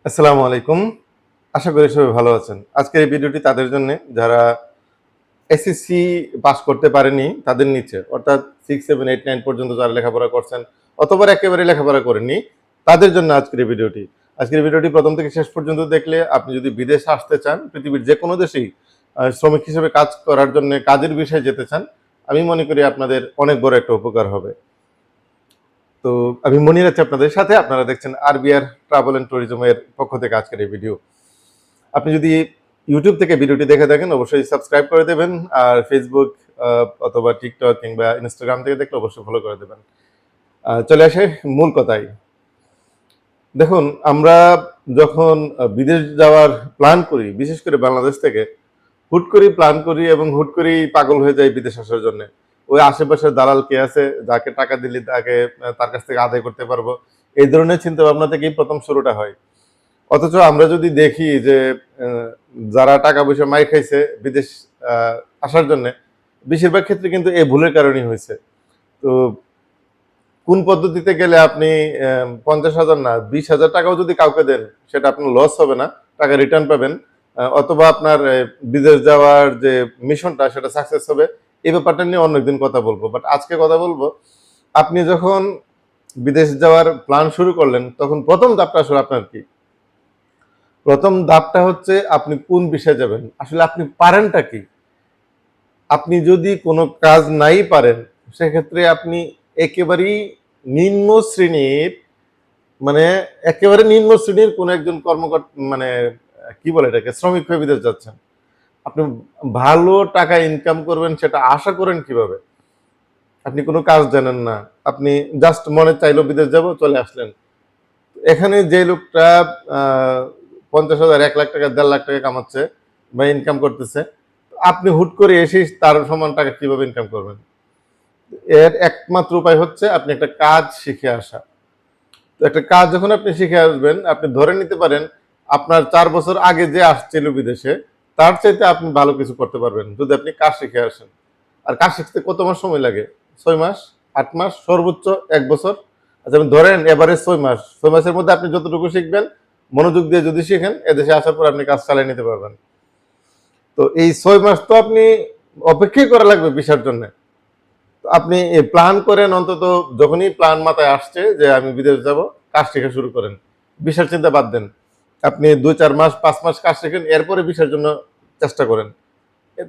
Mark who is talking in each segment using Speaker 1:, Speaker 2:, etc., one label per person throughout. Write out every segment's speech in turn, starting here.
Speaker 1: আসসালামু আলাইকুম। আশা করি সবাই ভালো আছেন। আজকের এই ভিডিওটি তাদের জন্যে যারা এসএসসি পাস করতে পারেনি তাদের নিচে। অর্থাৎ 6, 7, 8, 9 পর্যন্ত যারা লেখাপড়া করছেন অথবা একেবারে লেখাপড়া করেননি, তাদের জন্য আজকের এই ভিডিওটি। আজকের ভিডিওটি ১ম থেকে শেষ পর্যন্ত দেখলে আপনি যদি বিদেশে আসতে চান, পৃথিবীর যেকোনো দেশেই শ্রমিক হিসেবে কাজ করার জন্যে কাজের বিষয়ে যেতে চান, আমি মনে করি আপনাদের অনেক বড় একটা উপকার হবে। তো আমি মনির আছি আপনাদের সাথে। আপনারা দেখছেন আরবিআর ট্রাভেল অ্যান্ড ট্যুরিজমের পক্ষ থেকে আজকের এই ভিডিও। আপনি যদি ইউটিউব থেকে ভিডিওটি দেখে থাকেন অবশ্যই সাবস্ক্রাইব করে দেবেন। আর ফেসবুক অথবা টিকটক কিংবা ইনস্টাগ্রাম থেকে দেখলে অবশ্যই ফলো করে দেবেন। চলে আসে মূল কথায়। দেখুন, আমরা যখন বিদেশ যাওয়ার প্ল্যান করি, বিশেষ করে বাংলাদেশ থেকে, হুট করেই প্ল্যান করি এবং হুট করেই পাগল হয়ে যাই বিদেশ আসার জন্যে। ওই আশেপাশের দালাল কে আছে, যাকে টাকা দিলে তাকে তার কাছ থেকে আদায় করতে পারবো। এই ধরনের চিন্তাভাবনা থেকেই ১ম শুরুটা হয়। অথচ আমরা যদি দেখি যে যারা টাকা পয়সা মাইর খাইছে বিদেশ আসার জন্যে, বেশিরভাগ ক্ষেত্রে কিন্তু এই ভুলের কারণেই হয়েছে। তো কোন পদ্ধতিতে গেলে আপনি ৫০,০০০ না ২০,০০০ টাকাও যদি কাউকে দেন, সেটা আপনার লস হবে না, টাকা রিটার্ন পাবেন। অথবা আপনার বিদেশ যাওয়ার যে মিশনটা সেটা সাকসেস হবে। এই ব্যাপারটা নিয়ে অন্য একদিন কথা বলবো। বাট আজকে কথা বলবো, আপনি যখন বিদেশ যাওয়ার প্ল্যান শুরু করলেন, তখন ১ম ধাপটা আসলে আপনার কি? ১ম ধাপটা হচ্ছে আপনি কোন বিষয়ে যাবেন? আসলে আপনি পারেনটা কি? আপনি যদি কোনো কাজ নাই পারেন, সেক্ষেত্রে আপনি একেবারেই নিম্ন শ্রেণীর, মানে একেবারে নিম্ন শ্রেণীর কোনো একজন মানে কি বলে এটাকে? শ্রমিক হয়ে বিদেশ যাচ্ছেন। আপনি ভালো টাকা ইনকাম করবেন সেটা আশা করেন কিভাবে? আপনি কোনো কাজ জানেন না। আপনি জাস্ট মনে চাইলো বিদেশ যাবো, চলে আসলেন। এখানে যে লোকটা আ ৫০,০০০, ৳১,০০,০০০, ৳১,৫০,০০০ কামাচ্ছে বা ইনকাম করতেছে, আপনি হুট করে এসেই তার সমান টাকা কিভাবে ইনকাম করবেন? এর একমাত্র উপায় হচ্ছে আপনি একটা কাজ শিখে আসা। তো একটা কাজ যখন আপনি শিখে আসবেন, আপনি ধরে নিতে পারেন আপনার ৪ বছর আগে যে আসছিল বিদেশে, তার চাইতে আপনি ভালো কিছু করতে পারবেন যদি আপনি কাজ শিখে আসেন। আর কাজ শিখতে কত মাস সময় লাগে? ৬ মাস, ৮ মাস, সর্বোচ্চ ১ বছর। আচ্ছা, আপনি ধরেন এভারেজ ৬ মাস। ৬ মাসের মধ্যে আপনি যতটুকু শিখবেন, মনোযোগ দিয়ে যদি শিখেন, এদেশে আসার পর আপনি কাজ চালিয়ে নিতে পারবেন। তো এই ৬ মাস তো আপনি অপেক্ষাই করা লাগবে ভিসার জন্যে। আপনি প্ল্যান করেন, অন্তত যখনই প্ল্যান মাথায় আসছে যে আমি বিদেশ যাব, কাজ শেখা শুরু করেন। ভিসার চিন্তা বাদ দেন। আপনি ২-৪ মাস ৫ মাস কাজ শেখেন, এরপরে ভিসার জন্য চেষ্টা করেন।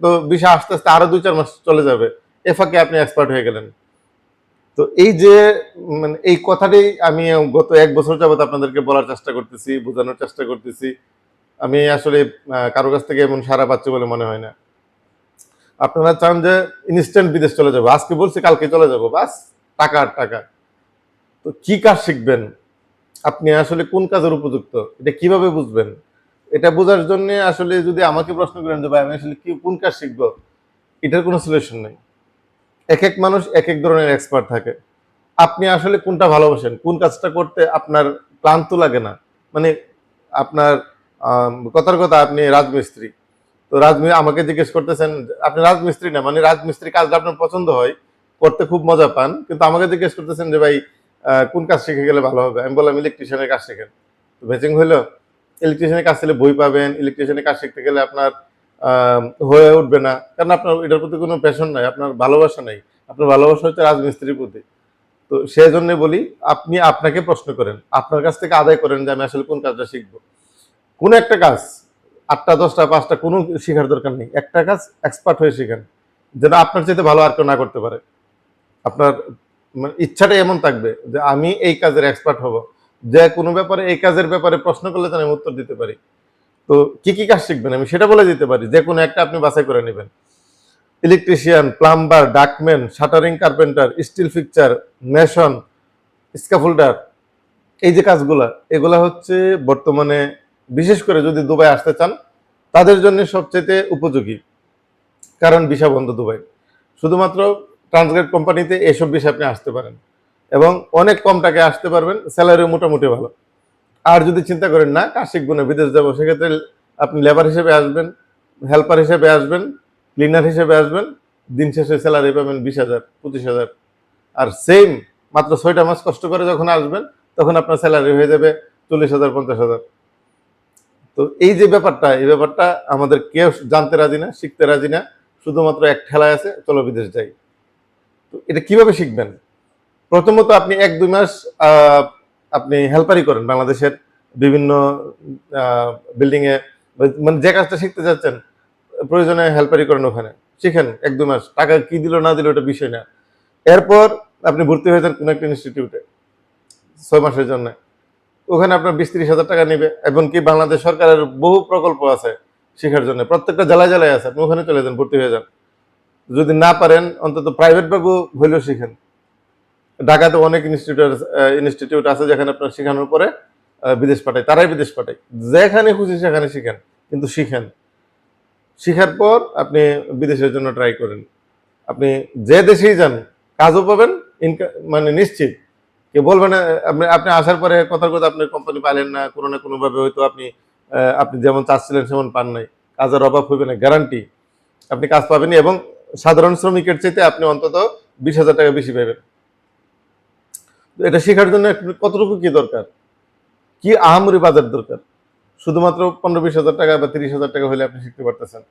Speaker 1: তো ভিসা আস্তে, আস্তে আরো ২-৪ মাস চলে যাবে। এ ফাঁকে আপনি এক্সপার্ট হয়ে গেলেন। তো এই যে মানে এই কথাটাই আমি গত ১ বছর যাবৎ আপনাদেরকে বলার চেষ্টা করতেছি, বোঝানোর চেষ্টা করতেছি। আমি আসলে কারো কাছ থেকে এমন সাড়া পাচ্ছি বলে মনে হয় না। আপনারা চান যে ইনস্ট্যান্ট বিদেশ চলে যাবো। আজকে বলছি কালকে চলে যাবো। বাস টাকা আর টাকা। তো কি কাজ শিখবেন? আপনি আসলে কোন কাজের উপযুক্ত? এটা কিভাবে বুঝবেন? এটা বোঝার জন্যে আসলে যদি আমাকে প্রশ্ন করেন যে ভাই আমি আসলে কোন কাজ শিখবো? এটার কোনো সলিউশন নাই। একেক মানুষ একেক ধরনের এক্সপার্ট থাকে। আপনি আসলে কোনটা ভালোবাসেন? কোন কাজটা করতে আপনার ক্লান্ত লাগে না? মানে আপনার কথার কথা আপনি রাজমিস্ত্রি। তো আমাকে জিজ্ঞেস করতেছেন, আপনি রাজমিস্ত্রি না, মানে রাজমিস্ত্রি কাজটা আপনার পছন্দ হয়, করতে খুব মজা পান। কিন্তু আমাকে জিজ্ঞেস করতেছেন যে ভাই কোন কাজ শিখে গেলে ভালো হবে? আমি বললাম ইলেকট্রিশিয়ানের কাজ শিখেন। তো ম্যাচিং হইল? ইলেকট্রিশিয়ানের কাজ শিখলে বই পাবেন। ইলেকট্রিশিয়ানের কাজ শিখতে গেলে আপনার আ হয়ে উঠবে না। কারণ আপনার এটার প্রতি কোনো প্যাশন নাই, আপনার ভালোবাসা নাই। আপনার ভালোবাসা হচ্ছে রাজমিস্ত্রির প্রতি। তো সেজন্য বলি, আপনি আপনাকে প্রশ্ন করেন। আপনার কাছ থেকে আদায় করেন যে আমি আসলে কোন কাজটা শিখব। কোন একটা কাজ ৮ টা ১০ টা ৫ টা কোনো শিখার দরকার নেই। একটা কাজ এক্সপার্ট হয়ে শিখেন। যেন আপনার চাইতে ভালো আর কেউ না করতে পারে। আপনার মানে ইচ্ছাটাই এমন থাকবে যে আমি এই কাজের এক্সপার্ট হব। যে কোনো ব্যাপারে এই কাজের ব্যাপারে প্রশ্ন করলে যেন আমি উত্তর দিতে পারি। তো কি কাজ শিখবেন আমি সেটা বলে দিতে পারি। যেকোনো একটা আপনি বাছাই করে নিবেন। ইলেকট্রিশিয়ান, প্লাম্বার, ডাকম্যান, shuttering carpenter, steel fixture, mason, scaffolder, এই যে কাজগুলা, এগুলা হচ্ছে বর্তমানে বিশেষ করে যদি দুবাই আসতে চান, তাদের জন্য সবচাইতে উপযোগী। কারণ ভিসা বন্ধ দুবাই। শুধুমাত্র ট্রান্সগেট কোম্পানিতে এসব বিষয়ে আপনি আসতে পারেন। এবং অনেক কম টাকায় আসতে পারবেন, স্যালারিও মোটামুটি ভালো। আর যদি চিন্তা করেন না কাজ শিখবো না, বিদেশ যাবো, সেক্ষেত্রে আপনি লেবার হিসেবে আসবেন, হেল্পার হিসেবে আসবেন, ক্লিনার হিসেবে আসবেন, দিন শেষে স্যালারি পাবেন ২০,০০০, ২৫,০০০। আর সেম মাত্র ৬ টা মাস কষ্ট করে যখন আসবেন, তখন আপনার স্যালারি হয়ে যাবে ৪০,০০০, ৫০,০০০। তো এই যে ব্যাপারটা, এই ব্যাপারটা আমাদের কেউ জানতে রাজি না, শিখতে রাজি না। শুধুমাত্র এক ঠেলায় আছে, চলো বিদেশ যাই। তো এটা কিভাবে শিখবেন? প্রথমত আপনি ১-২ মাস আহ, আপনি হেল্পারি করেন বাংলাদেশের বিভিন্ন বিল্ডিং এ, মানে যে কাজটা শিখতে যাচ্ছেন প্রয়োজনে হেল্পারি করেন, ওখানে শিখেন ১-২ মাস। টাকা কি দিল না দিল ওটা বিষয় না। এরপর আপনি ভর্তি হয়ে যান কোনো একটা ইনস্টিটিউটে ৬ মাসের জন্য। ওখানে আপনার ২০-৩০ হাজার টাকা নেবে। এমনকি বাংলাদেশ সরকারের বহু প্রকল্প আছে শেখার জন্য, প্রত্যেকটা জেলায় জেলায় আছে। আপনি ওখানে চলে যান, ভর্তি হয়ে যান। যদি না পারেন অন্তত প্রাইভেট ভাবেও হইলেও শিখেন। ঢাকাতে অনেক ইনস্টিটিউট আছে যেখানে আপনার শেখানোর পরে বিদেশ পাঠায়, তারাই বিদেশ পাঠায়। যেখানে খুশি সেখানে শিখেন, কিন্তু শিখেন। শিখার পর আপনি বিদেশের জন্য ট্রাই করেন। আপনি যে দেশেই যান কাজও পাবেন, মানে নিশ্চিত। কেউ বলবে না। আপনি আপনি আসার পরে কথার কথা আপনার কোম্পানি পাইলেন না, কোনো না কোনোভাবে হয়তো আপনি আপনি যেমন চাচ্ছিলেন সেমন পান নাই, কাজের অভাব হবে না, গ্যারান্টি আপনি কাজ পাবেনই। এবং সাধারণ শ্রমিকের চাইতে আপনি অন্তত ২০,০০০ টাকা বেশি পাবেন। এটা শেখার জন্য কতটুকু কি দরকার, কি আহামরি বাজার দরকার? শুধুমাত্র ১৫-২০ হাজার টাকা বা ৩০,০০০ টাকা হলে আপনি শিখতে পারতেছেন।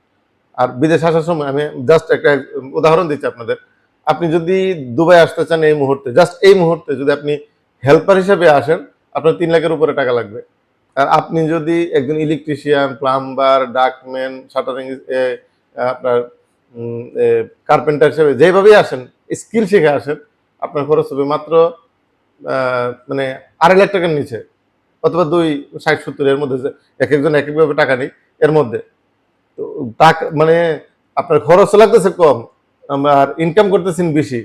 Speaker 1: আর বিদেশ আসার সময় আমি জাস্ট একটা উদাহরণ দিচ্ছি আপনাদের। আপনি যদি দুবাই আসতে চান এই মুহূর্তে, জাস্ট এই মুহূর্তে যদি আপনি হেল্পার হিসেবে আসেন, আপনার ৩ লাখের উপরে টাকা লাগবে। আর আপনি যদি একজন ইলেকট্রিশিয়ান, প্লাম্বার, ডাকম্যান, শাটারিং, আপনার কার্পেন্টার হিসেবে যেভাবেই আসেন, স্কিল শিখে আসেন, আপনার খরচ হবে মাত্র মানে ২.৫ লাখ টাকার নিচে, অথবা ৬০-৭০ এর মধ্যে। এক একজন এক একভাবে টাকা নেই এর মধ্যে। তো টাকা মানে আপনার খরচ লাগতেছে কম, আর ইনকাম করতেছেন বেশি,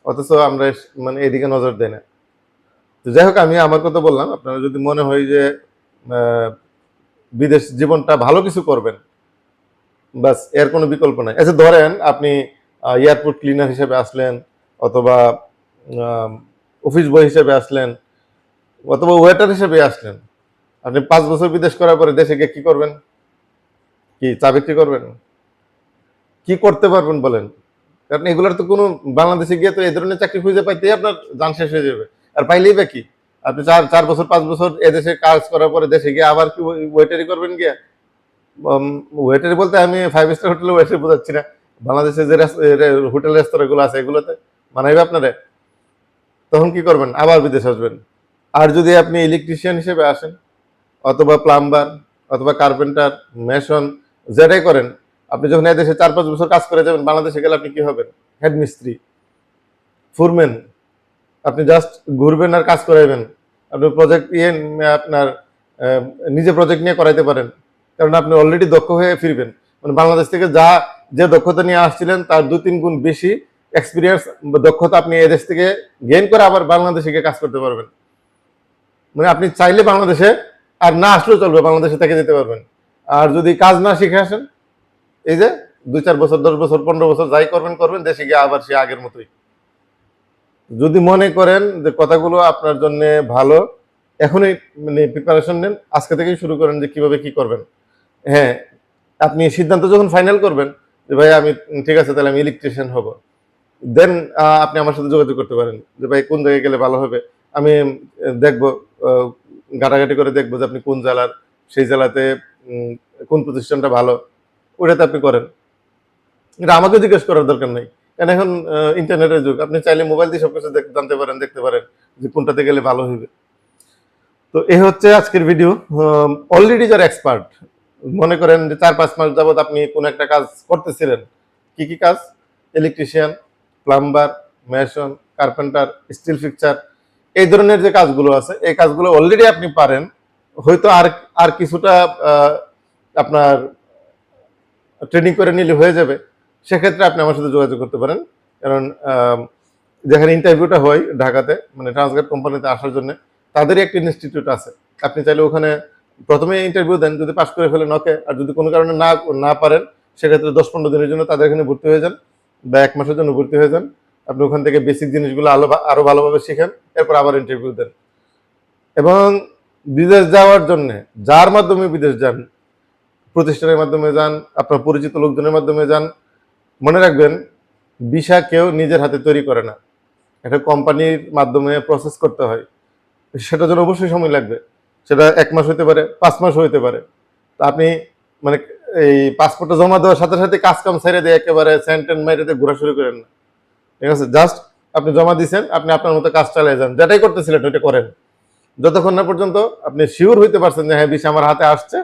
Speaker 1: অথচ আমরা মানে এদিকে নজর দেয় না। তো যাই হোক, আমি আমার কথা বললাম। আপনারা যদি মনে হয় যে আহ, বিদেশ জীবনটা ভালো কিছু করবেন, বাস এর কোনো বিকল্প নাই। আচ্ছা ধরেন আপনি এয়ারপোর্ট ক্লিনার হিসেবে আসলেন, অথবা অফিস বয় হিসেবে আসলেন, অথবা ওয়েটার হিসেবে আসলেন। আপনি ৫ বছর বিদেশ করার পরে দেশে গিয়ে কি করবেন? কি চা বিক্রি করবেন? কি করতে পারবেন বলেন? কারণ এগুলোর তো কোনো, বাংলাদেশে গিয়ে তো এই ধরনের চাকরি খুঁজে পাইতেই আপনার যান শেষ হয়ে যাবে। আর পাইলেই বা কি? আপনি ৪ বছর ৫ বছর এদেশে কাজ করার পরে দেশে গিয়ে আবার কি ওয়েটারি করবেন গিয়া? ওয়েটারি বলতে আমি 5 স্টার হোটেলে ওয়েটারি বোঝাচ্ছি না। বাংলাদেশে যে হোটেল রেস্তোরাঁগুলো আছে এগুলোতে মানাইবে আপনারে? তখন কি করবেন? আবার বিদেশ আসবেন। আর যদি আপনি ইলেকট্রিশিয়ান হিসেবে আসেন, অথবা প্লাম্বার, অথবা কার্পেন্টার, মেশন, যেটাই করেন, আপনি যখন এদেশে ৪-৫ বছর কাজ করে যাবেন, বাংলাদেশে গেলে আপনি কি হবেন? হেড মিস্ত্রি, ফোরম্যান। আপনি জাস্ট ঘুরবেন আর কাজ করাইবেন। আপনি প্রজেক্ট আপনার নিজে প্রজেক্ট নিয়ে করাইতে পারেন, কারণ আপনি অলরেডি দক্ষ হয়ে ফিরবেন। মানে বাংলাদেশ থেকে যে দক্ষতা নিয়ে আসছিলেন তার ২-৩ গুণ বেশি এক্সপিরিয়েন্স, দক্ষতা আপনি এদেশ থেকে গেইন করে আবার বাংলাদেশে গিয়ে কাজ করতে পারবেন। মানে আপনি চাইলে বাংলাদেশে আর না আসলেও চলবে, বাংলাদেশে থেকে যেতে পারবেন। আর যদি কাজ না শিখে আসেন, এই যে ২-৪ বছর, ১০ বছর, ১৫ বছর যাই করবেন করবেন, দেশে গিয়ে আবার সে আগের মতোই। যদি মনে করেন যে কথাগুলো আপনার জন্য ভালো, এখনই মানে প্রিপারেশন নেন, আজকে থেকেই শুরু করেন যে কিভাবে কি করবেন। হ্যাঁ, আপনি সিদ্ধান্ত যখন ফাইনাল করবেন যে ভাই আমি ঠিক আছে তাহলে আমি ইলেকট্রিশিয়ান হব, দেন আপনি আমার সাথে যোগাযোগ করতে পারেন যে ভাই কোন জায়গায় গেলে ভালো হবে। আমি দেখবো, আহ, ঘাটাঘাটি করে দেখবো যে আপনি কোন জেলার, সেই জেলাতে কোন প্রতিষ্ঠানটা ভালো, ওটাতে আপনি করেন। এটা আমাকে জিজ্ঞেস করার দরকার নাই, কারণ এখন ইন্টারনেটের যুগ। আপনি চাইলে মোবাইল দিয়ে সবকিছু জানতে পারেন, দেখতে পারেন যে কোনটাতে গেলে ভালো হবে। তো এই হচ্ছে আজকের ভিডিও। অলরেডি যারা এক্সপার্ট, মনে করেন যে ৪-৫ মাস যাবত আপনি কোন একটা কাজ করতেছিলেন। কি কি কাজ? Electrician, plumber, mason, carpenter, still fixer, এই ধরনের যে কাজগুলো আছে এই কাজগুলো অলরেডি আপনি পারেন। হয়তো আর আর কিছুটা আপনার ট্রেনিং করে নিলে হয়ে যাবে। সেক্ষেত্রে আপনি আমার সাথে যোগাযোগ করতে পারেন। কারণ যেখানে ইন্টারভিউটা হয় ঢাকাতে, মানে ট্রান্সগার্ড কোম্পানিতে আসার জন্য, তাদেরই একটা ইনস্টিটিউট আছে। আপনি চাইলে ওখানে প্রথমে ইন্টারভিউ দেন, যদি পাস করে ফেলেন ওকে। আর যদি কোনো কারণে না না পারেন, সেক্ষেত্রে ১০-১৫ দিনের জন্য তাদের এখানে ভর্তি হয়ে যান, বা ১ মাসের জন্য ভর্তি হয়ে যান। আপনি ওখান থেকে বেসিক জিনিসগুলো আরো ভালোভাবে শিখেন, এরপর আবার ইন্টারভিউ দেন। এবং বিদেশ যাওয়ার জন্য যার মাধ্যমে বিদেশ যান, প্রতিষ্ঠানের মাধ্যমে যান, আপনার পরিচিত লোকজনের মাধ্যমে যান, মনে রাখবেন ভিসা কেউ নিজের হাতে তৈরি করে না, একটা কোম্পানির মাধ্যমে প্রসেস করতে হয়। সেটার জন্য অবশ্যই সময় লাগবে। সেটা 1 মাস হইতে পারে, 5 মাস হইতে পারে। তো আপনি মানে এই পাসপোর্টটা জমা দেওয়ার সাথে সাথে কাজ কাম ছেড়ে দিয়ে একেবারে সেন্টেন মেরে দিয়ে ঘোরা শুরু করেন না, ঠিক আছে? জাস্ট আপনি জমা দিচ্ছেন, আপনি আপনার মতো কাজ চালিয়ে যান, যেটাই করতেছিলেন ওইটা করেন, যতক্ষণ না পর্যন্ত আপনি শিওর হইতে পারছেন যে হ্যাঁ ভিসা আমার হাতে আসছে,